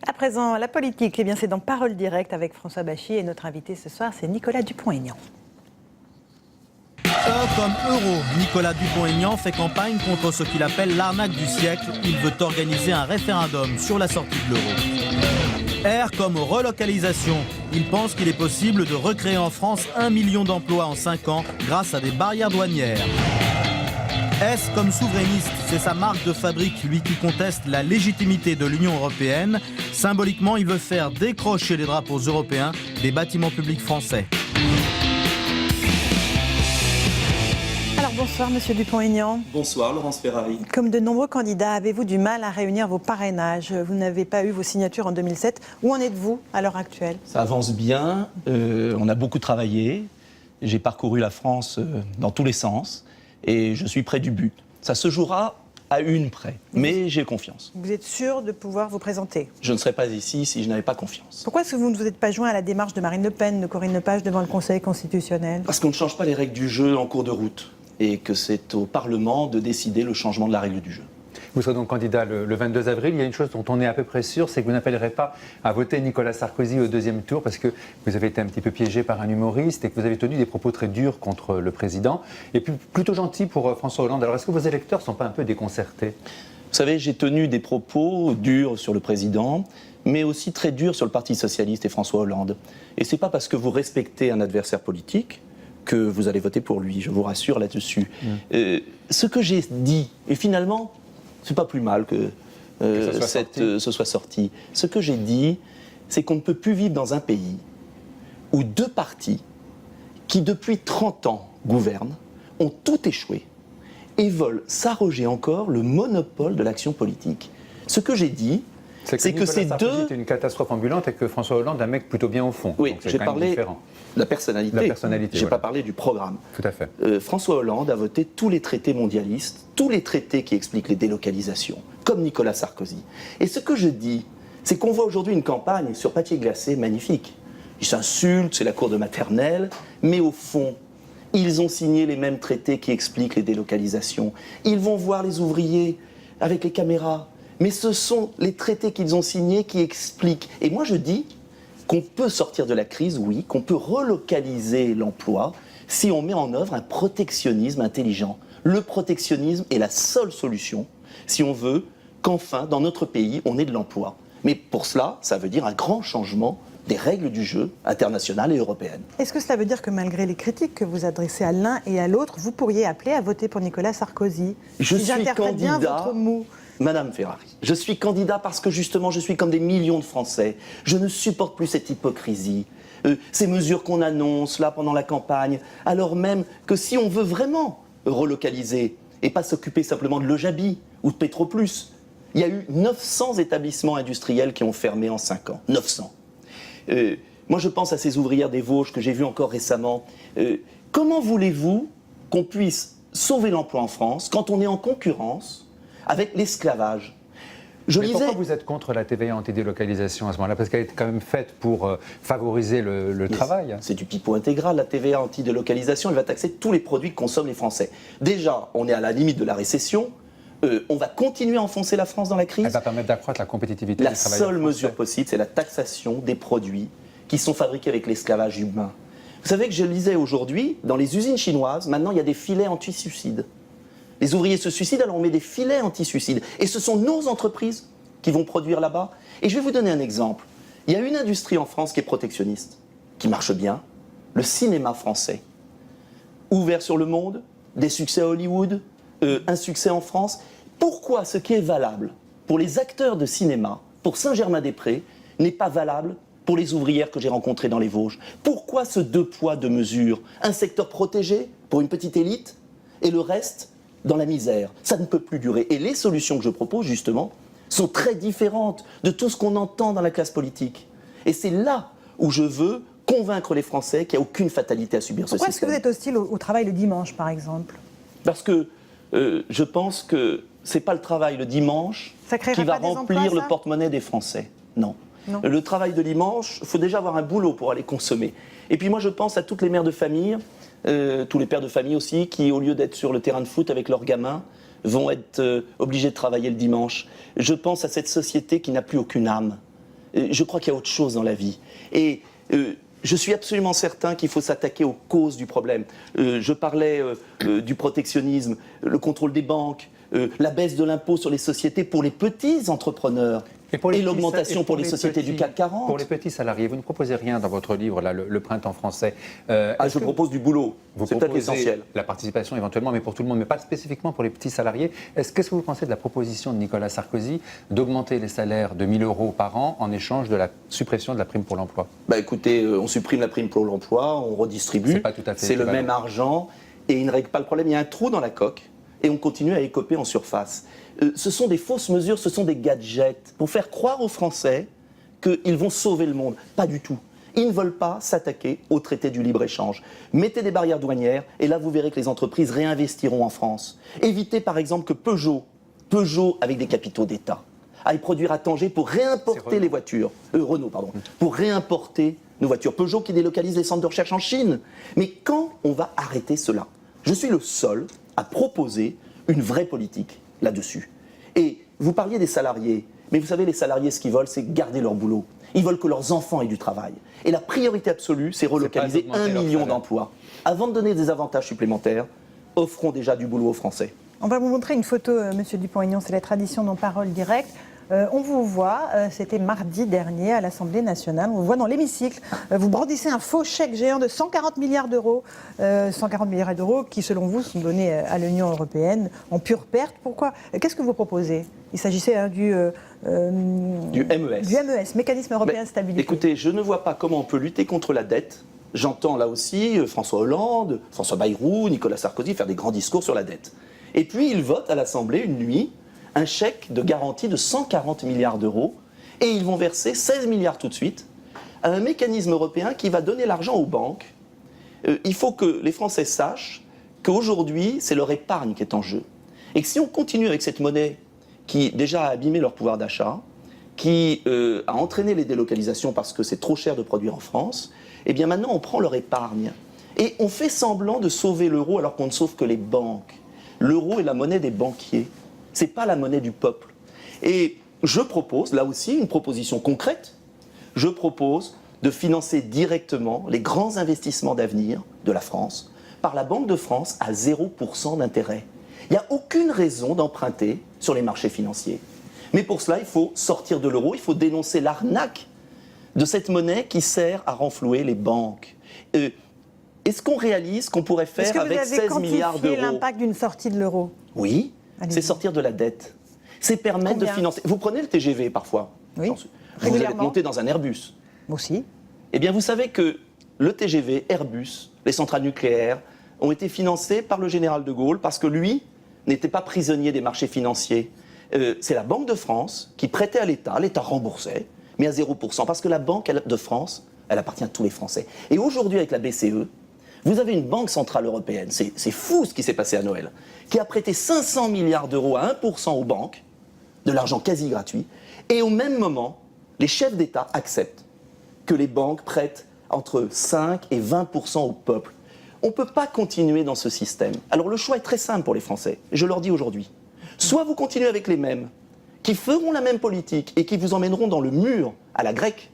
À présent, la politique, eh bien, c'est dans Parole Directe avec François Bachy et notre invité ce soir, c'est Nicolas Dupont-Aignan. Comme euro, Nicolas Dupont-Aignan fait campagne contre ce qu'il appelle l'arnaque du siècle. Il veut organiser un référendum sur la sortie de l'euro. R comme relocalisation. Il pense qu'il est possible de recréer en France 1 million d'emplois en 5 ans grâce à des barrières douanières. S comme souverainiste, c'est sa marque de fabrique, lui qui conteste la légitimité de l'Union européenne. Symboliquement, il veut faire décrocher les drapeaux européens des bâtiments publics français. Alors bonsoir Monsieur Dupont-Aignan. Bonsoir Laurence Ferrari. Comme de nombreux candidats, avez-vous du mal à réunir vos parrainages? Vous n'avez pas eu vos signatures en 2007. Où en êtes-vous à l'heure actuelle? Ça avance bien, on a beaucoup travaillé. J'ai parcouru la France dans tous les sens et je suis près du but. Ça se jouera à une près, mais j'ai confiance. Vous êtes sûr de pouvoir vous présenter? Je ne serais pas ici si je n'avais pas confiance. Pourquoi est-ce que vous ne vous êtes pas joint à la démarche de Marine Le Pen, de Corinne Lepage devant le Conseil constitutionnel? Parce qu'on ne change pas les règles du jeu en cours de route et que c'est au Parlement de décider le changement de la règle du jeu. Vous serez donc candidat le 22 avril. Il y a une chose dont on est à peu près sûr, c'est que vous n'appellerez pas à voter Nicolas Sarkozy au deuxième tour parce que vous avez été un petit peu piégé par un humoriste et que vous avez tenu des propos très durs contre le président et puis plutôt gentil pour François Hollande. Alors est-ce que vos électeurs ne sont pas un peu déconcertés? Vous savez, j'ai tenu des propos durs sur le président, mais aussi très durs sur le Parti socialiste et François Hollande. Et c'est pas parce que vous respectez un adversaire politique que vous allez voter pour lui, je vous rassure là-dessus. Ce que j'ai dit, et finalement, c'est pas plus mal que ce soit sorti. Ce que j'ai dit, c'est qu'on ne peut plus vivre dans un pays où deux partis qui, depuis 30 ans, gouvernent, ont tout échoué et veulent s'arroger encore le monopole de l'action politique. Ce que j'ai dit, c'est que ces deux... C'était une catastrophe ambulante et que François Hollande, un mec plutôt bien au fond. Oui, j'ai parlé de la personnalité. J'ai voilà. pas parlé du programme. Tout à fait. François Hollande a voté tous les traités mondialistes, tous les traités qui expliquent les délocalisations, comme Nicolas Sarkozy. Et ce que je dis, c'est qu'on voit aujourd'hui une campagne sur papier glacé magnifique. Ils s'insultent, c'est la cour de maternelle, mais au fond, ils ont signé les mêmes traités qui expliquent les délocalisations. Ils vont voir les ouvriers avec les caméras. Mais ce sont les traités qu'ils ont signés qui expliquent. Et moi je dis qu'on peut sortir de la crise, oui, qu'on peut relocaliser l'emploi si on met en œuvre un protectionnisme intelligent. Le protectionnisme est la seule solution si on veut qu'enfin, dans notre pays, on ait de l'emploi. Mais pour cela, ça veut dire un grand changement des règles du jeu internationales et européennes. Est-ce que cela veut dire que malgré les critiques que vous adressez à l'un et à l'autre, vous pourriez appeler à voter pour Nicolas Sarkozy? Je si suis j'interprète bien votre mot. Madame Ferrari, je suis candidat parce que justement je suis comme des millions de Français. Je ne supporte plus cette hypocrisie, ces mesures qu'on annonce là pendant la campagne, alors même que si on veut vraiment relocaliser et pas s'occuper simplement de l'Ojabi ou de Petroplus, il y a eu 900 établissements industriels qui ont fermé en 5 ans. 900. Moi je pense à ces ouvrières des Vosges que j'ai vues encore récemment. Comment voulez-vous qu'on puisse sauver l'emploi en France quand on est en concurrence avec l'esclavage? Pourquoi vous êtes contre la TVA anti-délocalisation à ce moment-là? Parce qu'elle est quand même faite pour favoriser le travail. C'est du pipeau intégral, la TVA anti-délocalisation, elle va taxer tous les produits que consomment les Français. Déjà, on est à la limite de la récession, on va continuer à enfoncer la France dans la crise. Elle va permettre d'accroître la compétitivité des travailleurs français. La seule mesure possible, c'est la taxation des produits qui sont fabriqués avec l'esclavage humain. Vous savez que je lisais aujourd'hui, dans les usines chinoises, maintenant il y a des filets anti-suicides. Les ouvriers se suicident, alors on met des filets anti-suicides. Et ce sont nos entreprises qui vont produire là-bas. Et je vais vous donner un exemple. Il y a une industrie en France qui est protectionniste, qui marche bien, le cinéma français. Ouvert sur le monde, des succès à Hollywood, un succès en France. Pourquoi ce qui est valable pour les acteurs de cinéma, pour Saint-Germain-des-Prés, n'est pas valable pour les ouvrières que j'ai rencontrées dans les Vosges? Pourquoi ce deux poids, deux mesures? Un secteur protégé pour une petite élite et le reste dans la misère. Ça ne peut plus durer. Et les solutions que je propose, justement, sont très différentes de tout ce qu'on entend dans la classe politique. Et c'est là où je veux convaincre les Français qu'il n'y a aucune fatalité à subir ce système. Pourquoi est-ce que vous êtes hostile au travail le dimanche, par exemple? Parce que je pense que ce n'est pas le travail le dimanche qui va remplir le porte-monnaie des Français. Non. Le travail de dimanche, il faut déjà avoir un boulot pour aller consommer. Et puis moi, je pense à toutes les mères de famille, tous les pères de famille aussi, qui, au lieu d'être sur le terrain de foot avec leurs gamins, vont être obligés de travailler le dimanche. Je pense à cette société qui n'a plus aucune âme. Je crois qu'il y a autre chose dans la vie. Et je suis absolument certain qu'il faut s'attaquer aux causes du problème. Je parlais du protectionnisme, le contrôle des banques, la baisse de l'impôt sur les sociétés pour les petits entrepreneurs et l'augmentation pour les sociétés du CAC 40. Pour les petits salariés, vous ne proposez rien dans votre livre, là, le Printemps français. Je propose du boulot, c'est peut-être l'essentiel. La participation éventuellement, mais pour tout le monde, mais pas spécifiquement pour les petits salariés. Qu'est-ce que vous pensez de la proposition de Nicolas Sarkozy d'augmenter les salaires de 1 000 € par an en échange de la suppression de la prime pour l'emploi? Écoutez, on supprime la prime pour l'emploi, on redistribue, c'est pas tout à fait c'est le même argent et il ne règle pas le problème. Il y a un trou dans la coque et on continue à écoper en surface. Ce sont des fausses mesures, ce sont des gadgets pour faire croire aux Français qu'ils vont sauver le monde. Pas du tout. Ils ne veulent pas s'attaquer au traité du libre-échange. Mettez des barrières douanières et là vous verrez que les entreprises réinvestiront en France. Évitez par exemple que Peugeot avec des capitaux d'État, aille produire à Tanger pour réimporter les voitures. Renault, pardon. Pour réimporter nos voitures. Peugeot qui délocalise les centres de recherche en Chine. Mais quand on va arrêter cela? Je suis le seul à proposer une vraie politique là-dessus. Et vous parliez des salariés, mais vous savez, les salariés, ce qu'ils veulent, c'est garder leur boulot. Ils veulent que leurs enfants aient du travail. Et la priorité absolue, c'est relocaliser 1 million d'emplois. Avant de donner des avantages supplémentaires, offrons déjà du boulot aux Français. On va vous montrer une photo, Monsieur Dupont-Aignan, c'est la tradition dans Parole Directe. On vous voit, c'était mardi dernier à l'Assemblée nationale, on vous voit dans l'hémicycle, vous brandissez un faux chèque géant de 140 milliards d'euros, 140 milliards d'euros qui, selon vous, sont donnés à l'Union européenne en pure perte. Pourquoi? Qu'est-ce que vous proposez? Il s'agissait du MES. Du MES, Mécanisme Européen de Stabilité. Écoutez, je ne vois pas comment on peut lutter contre la dette. J'entends là aussi François Hollande, François Bayrou, Nicolas Sarkozy faire des grands discours sur la dette. Et puis ils votent à l'Assemblée une nuit un chèque de garantie de 140 milliards d'euros et ils vont verser 16 milliards tout de suite à un mécanisme européen qui va donner l'argent aux banques. Il faut que les Français sachent qu'aujourd'hui, c'est leur épargne qui est en jeu. Et que si on continue avec cette monnaie qui déjà a abîmé leur pouvoir d'achat, qui a entraîné les délocalisations parce que c'est trop cher de produire en France, eh bien maintenant on prend leur épargne et on fait semblant de sauver l'euro alors qu'on ne sauve que les banques. L'euro est la monnaie des banquiers. C'est pas la monnaie du peuple. Et je propose, là aussi, une proposition concrète. Je propose de financer directement les grands investissements d'avenir de la France par la Banque de France à 0% d'intérêt. Il n'y a aucune raison d'emprunter sur les marchés financiers. Mais pour cela, il faut sortir de l'euro, il faut dénoncer l'arnaque de cette monnaie qui sert à renflouer les banques. Est-ce qu'on réalise qu'on pourrait faire avec 16 milliards d'euros? Est-ce que vous avez quantifié l'impact d'une sortie de l'euro? Oui. C'est sortir de la dette. C'est permettre de financer. Vous prenez le TGV parfois. Oui. Vous allez monter dans un Airbus. Moi aussi. Eh bien, vous savez que le TGV, Airbus, les centrales nucléaires ont été financés par le général de Gaulle parce que lui n'était pas prisonnier des marchés financiers. C'est la Banque de France qui prêtait à l'État. L'État remboursait, mais à 0%. Parce que la Banque de France, elle appartient à tous les Français. Et aujourd'hui, avec la BCE, vous avez une banque centrale européenne, c'est fou ce qui s'est passé à Noël, qui a prêté 500 milliards d'euros à 1% aux banques, de l'argent quasi gratuit, et au même moment, les chefs d'État acceptent que les banques prêtent entre 5 et 20% au peuple. On ne peut pas continuer dans ce système. Alors le choix est très simple pour les Français, je leur dis aujourd'hui. Soit vous continuez avec les mêmes, qui feront la même politique et qui vous emmèneront dans le mur à la grecque,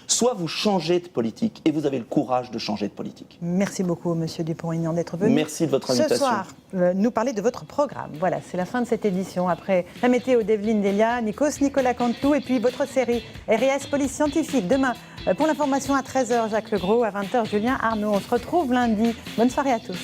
soit vous changez de politique et vous avez le courage de changer de politique. Merci beaucoup, Monsieur Dupont-Aignan, d'être venu. Merci de votre invitation. Ce soir, nous parler de votre programme. Voilà, c'est la fin de cette édition. Après la météo d'Evelyne Delia, Nicolas Canteloup et puis votre série RIS Police Scientifique. Demain, pour l'information à 13h, Jacques Legros, à 20h, Julien Arnaud. On se retrouve lundi. Bonne soirée à tous.